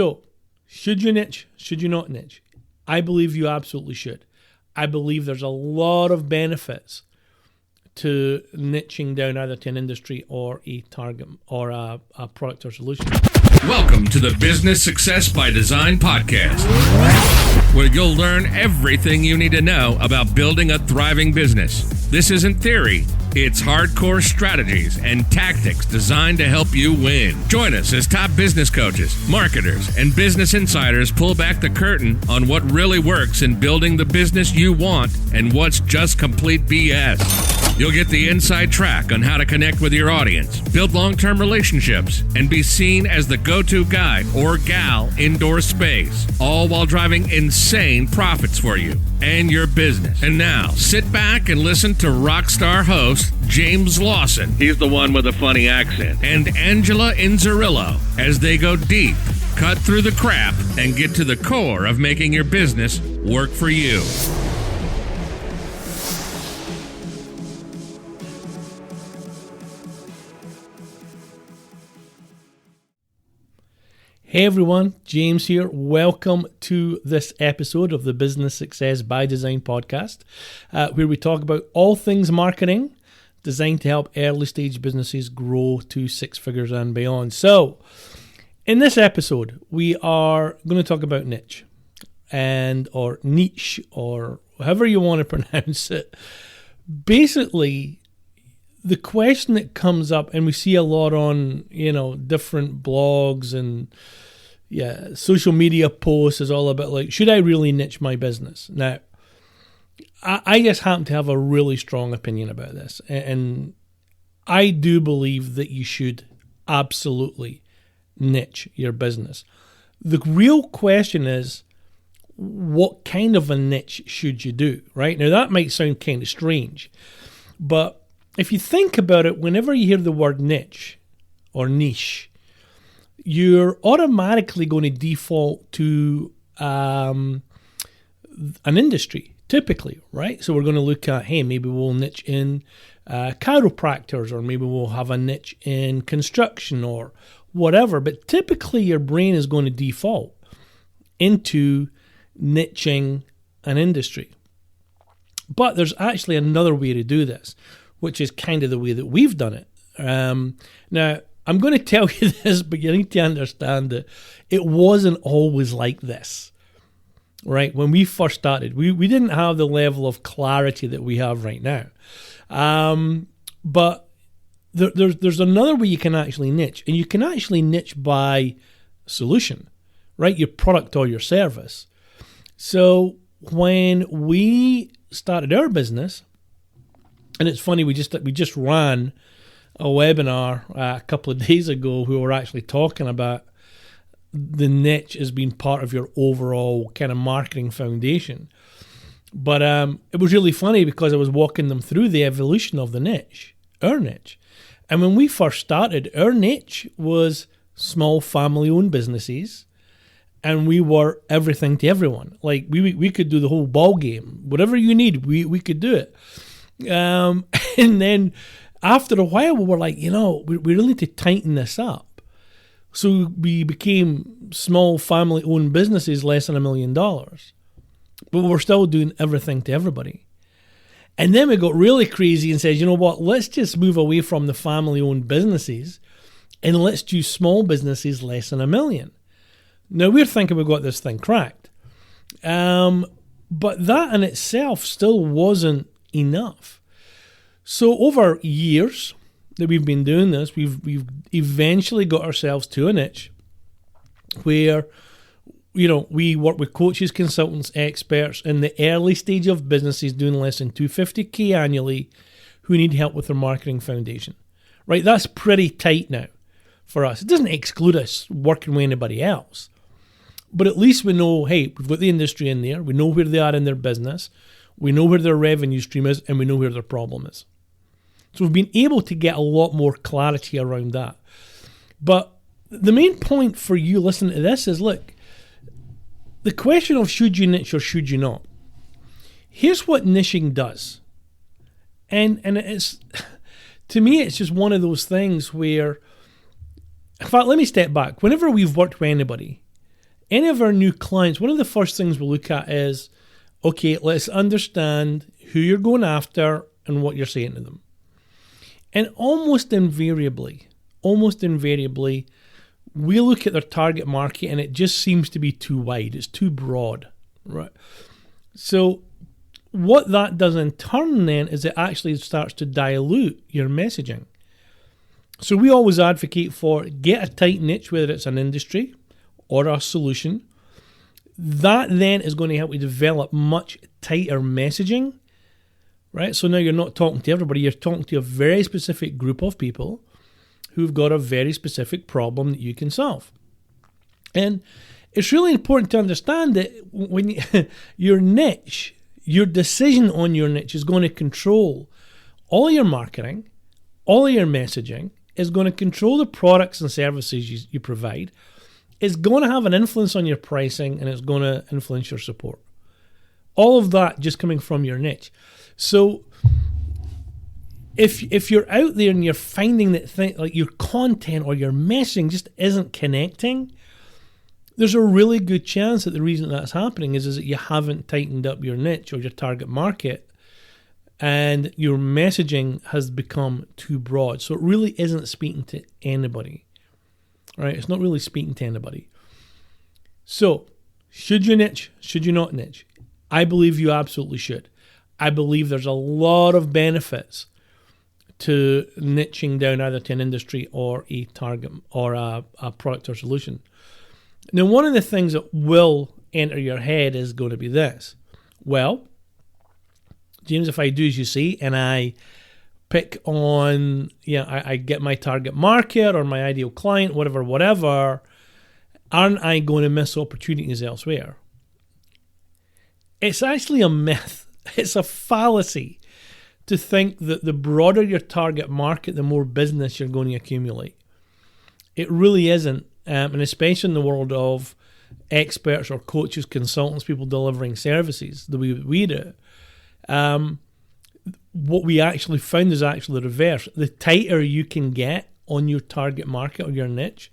So, should you niche? Should you not niche? I believe you absolutely should. I believe there's a lot of benefits to niching down either to an industry or a target or a product or solution. Welcome to the Business Success by Design podcast, where you'll learn everything you need to know about building a thriving business. This isn't theory. It's hardcore strategies and tactics designed to help you win. Join us as top business coaches, marketers, and business insiders pull back the curtain on what really works in building the business you want and what's just complete BS. You'll get the inside track on how to connect with your audience, build long-term relationships, and be seen as the go-to guy or gal indoor space, all while driving insane profits for you and your business. And now, sit back and listen to rockstar host James Lawson, he's the one with a funny accent, and Angela Inzerillo as they go deep, cut through the crap, and get to the core of making your business work for you. Hey everyone, James here. Welcome to this episode of the Business Success by Design podcast, where we talk about all things marketing designed to help early stage businesses grow to six figures and beyond. So, in this episode, we are going to talk about niche or niche or however you want to pronounce it. Basically, the question that comes up, and we see a lot on, different blogs and social media posts, is all about like, should I really niche my business? Now, I just happen to have a really strong opinion about this, and I do believe that you should absolutely niche your business. The real question is, what kind of a niche should you do, right? Now, that might sound kind of strange, but if you think about it, whenever you hear the word niche or niche, you're automatically going to default to an industry, typically, right? So we're going to look at, hey, maybe we'll niche in chiropractors, or maybe we'll have a niche in construction or whatever. But typically your brain is going to default into niching an industry. But there's actually another way to do this, which is kind of the way that we've done it. Now, I'm going to tell you this, but you need to understand that it wasn't always like this, right? When we first started, we didn't have the level of clarity that we have right now. But there's another way you can actually niche, and you can actually niche by solution, right? Your product or your service. So when we started our business, and it's funny, we just ran a webinar a couple of days ago where we were actually talking about the niche as being part of your overall kind of marketing foundation. But it was really funny because I was walking them through the evolution of the niche, our niche. And when we first started, our niche was small family-owned businesses, and we were everything to everyone. Like we could do the whole ball game. Whatever you need, we could do it. And then after a while, we were like, we really need to tighten this up. So we became small family-owned businesses, less than $1 million. But we're still doing everything to everybody. And then we got really crazy and said, you know what, let's just move away from the family-owned businesses and let's do small businesses less than $1 million. Now, we're thinking we've got this thing cracked. But that in itself still wasn't enough. So over years that we've been doing this, we've eventually got ourselves to a niche where, we work with coaches, consultants, experts in the early stage of businesses doing less than $250K annually who need help with their marketing foundation, right? That's pretty tight now for us. It doesn't exclude us working with anybody else, but at least we know, hey, we've got the industry in there. We know where they are in their business. We know where their revenue stream is, and we know where their problem is. So we've been able to get a lot more clarity around that. But the main point for you listening to this is, look, the question of should you niche or should you not? Here's what niching does. And it's, to me, it's just one of those things where, in fact, let me step back. Whenever we've worked with anybody, any of our new clients, one of the first things we'll look at is, okay, let's understand who you're going after and what you're saying to them. And almost invariably, we look at their target market and it just seems to be too wide. It's too broad, right? So what that does in turn then is it actually starts to dilute your messaging. So we always advocate for get a tight niche, whether it's an industry or a solution. That then is going to help you develop much tighter messaging, right? So now you're not talking to everybody, you're talking to a very specific group of people who've got a very specific problem that you can solve. And it's really important to understand that when your niche, your decision on your niche is going to control all your marketing, all your messaging, is going to control the products and services you provide, is going to have an influence on your pricing, and it's going to influence your support. All of that just coming from your niche. So if you're out there and you're finding that like your content or your messaging just isn't connecting, there's a really good chance that the reason that's happening is that you haven't tightened up your niche or your target market, and your messaging has become too broad. So it really isn't speaking to anybody, right? It's not really speaking to anybody. So should you niche? Should you not niche? I believe you absolutely should. I believe there's a lot of benefits to niching down either to an industry or a target or a product or solution. Now, one of the things that will enter your head is going to be this. Well, James, if I do as you say, and I pick on, I get my target market or my ideal client, whatever, aren't I going to miss opportunities elsewhere? It's actually a myth. It's a fallacy to think that the broader your target market, the more business you're going to accumulate. It really isn't. And especially in the world of experts or coaches, consultants, people delivering services the way that we do, what we actually found is actually the reverse. The tighter you can get on your target market or your niche,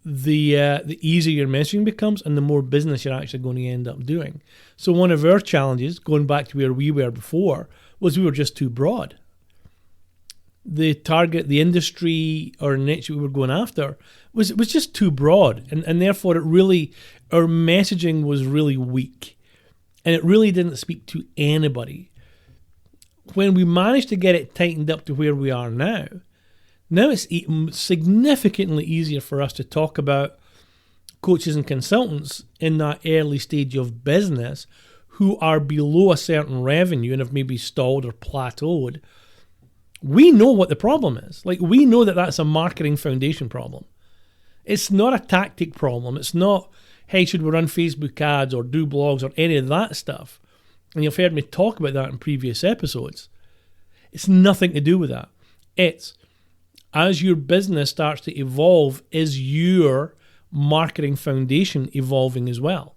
the easier your messaging becomes and the more business you're actually going to end up doing. So one of our challenges, going back to where we were before, was we were just too broad. The target, the industry or niche we were going after was just too broad, and therefore our messaging was really weak, and it really didn't speak to anybody. When we managed to get it tightened up to where we are now it's significantly easier for us to talk about coaches and consultants in that early stage of business who are below a certain revenue and have maybe stalled or plateaued. We know what the problem is. Like, we know that that's a marketing foundation problem. It's not a tactic problem. It's not, hey, should we run Facebook ads or do blogs or any of that stuff? And you've heard me talk about that in previous episodes. It's nothing to do with that. It's, as your business starts to evolve, is your marketing foundation evolving as well?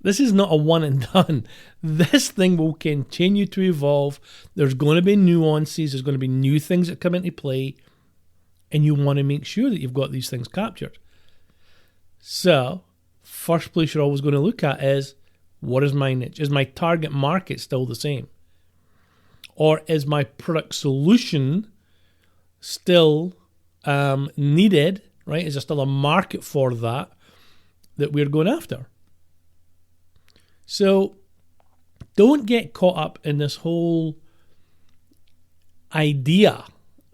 This is not a one and done. This thing will continue to evolve. There's going to be nuances. There's going to be new things that come into play. And you want to make sure that you've got these things captured. So, first place you're always going to look at is, what is my niche? Is my target market still the same? Or is my product solution still needed, right? Is there still a market for that we're going after? So don't get caught up in this whole idea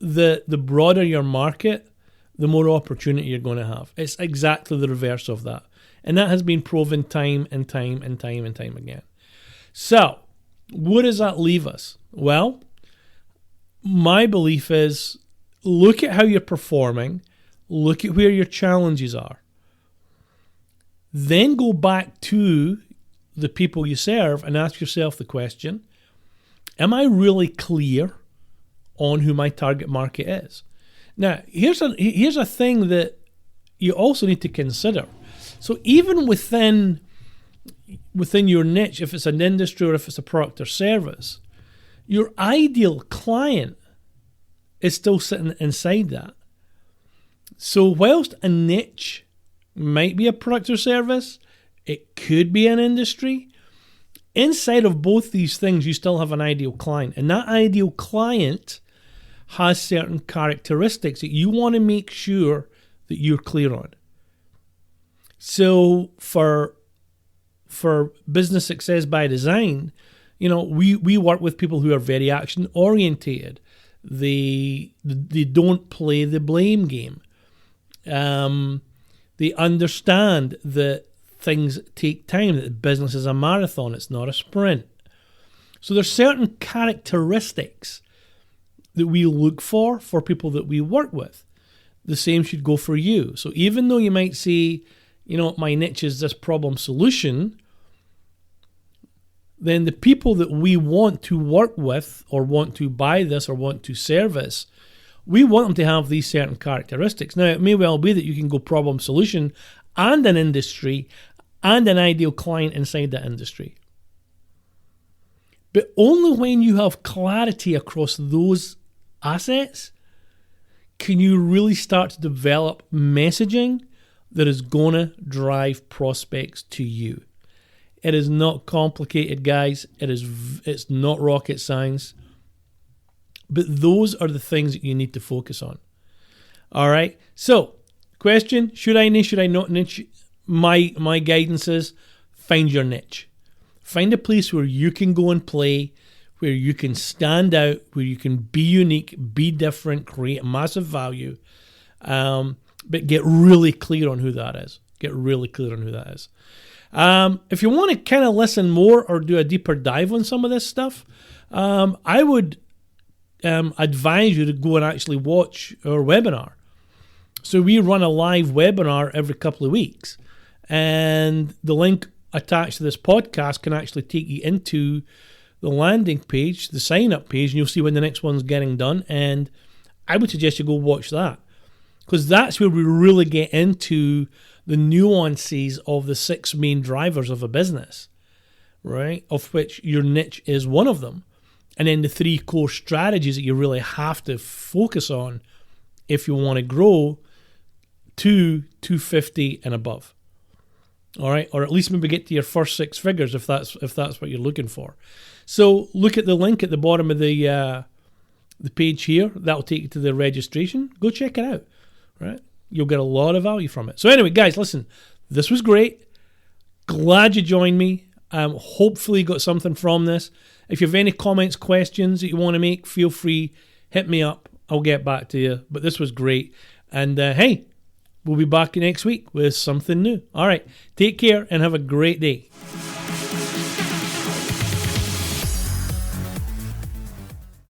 that the broader your market, the more opportunity you're going to have. It's exactly the reverse of that. And that has been proven time and time again. So where does that leave us? Well, my belief is, look at how you're performing, look at where your challenges are. Then go back to the people you serve and ask yourself the question, am I really clear on who my target market is? Now, here's a thing that you also need to consider. So even within your niche, if it's an industry or if it's a product or service, your ideal client is still sitting inside that. So whilst a niche Might be a product or service. It could be an industry. Inside of both these things, you still have an ideal client. And that ideal client has certain characteristics that you want to make sure that you're clear on. So for business success by design, we work with people who are very action orientated. They don't play the blame game. They understand that things take time, that business is a marathon, it's not a sprint. So there's certain characteristics that we look for people that we work with. The same should go for you. So even though you might say, my niche is this problem solution, then the people that we want to work with or want to buy this or want to service, we want them to have these certain characteristics. Now, it may well be that you can go problem solution and an industry and an ideal client inside that industry. But only when you have clarity across those assets can you really start to develop messaging that is going to drive prospects to you. It is not complicated, guys. It's not rocket science. But those are the things that you need to focus on. All right. So, question, should I niche, should I not niche? My guidance is find your niche. Find a place where you can go and play, where you can stand out, where you can be unique, be different, create massive value, but get really clear on who that is. If you want to kind of listen more or do a deeper dive on some of this stuff, I would advise you to go and actually watch our webinar. So we run a live webinar every couple of weeks, and the link attached to this podcast can actually take you into the landing page, the sign-up page, and you'll see when the next one's getting done. And I would suggest you go watch that, because that's where we really get into the nuances of the 6 main drivers of a business, right? Of which your niche is one of them. And then the 3 core strategies that you really have to focus on if you want to grow to 250 and above. All right, or at least maybe get to your first 6 figures if that's what you're looking for. So look at the link at the bottom of the page here. That'll take you to the registration. Go check it out. Right, you'll get a lot of value from it. So anyway, guys, listen, this was great. Glad you joined me. Hopefully you got something from this. If you have any comments, questions that you want to make, feel free, hit me up. I'll get back to you. But this was great. And hey, we'll be back next week with something new. All right, take care and have a great day.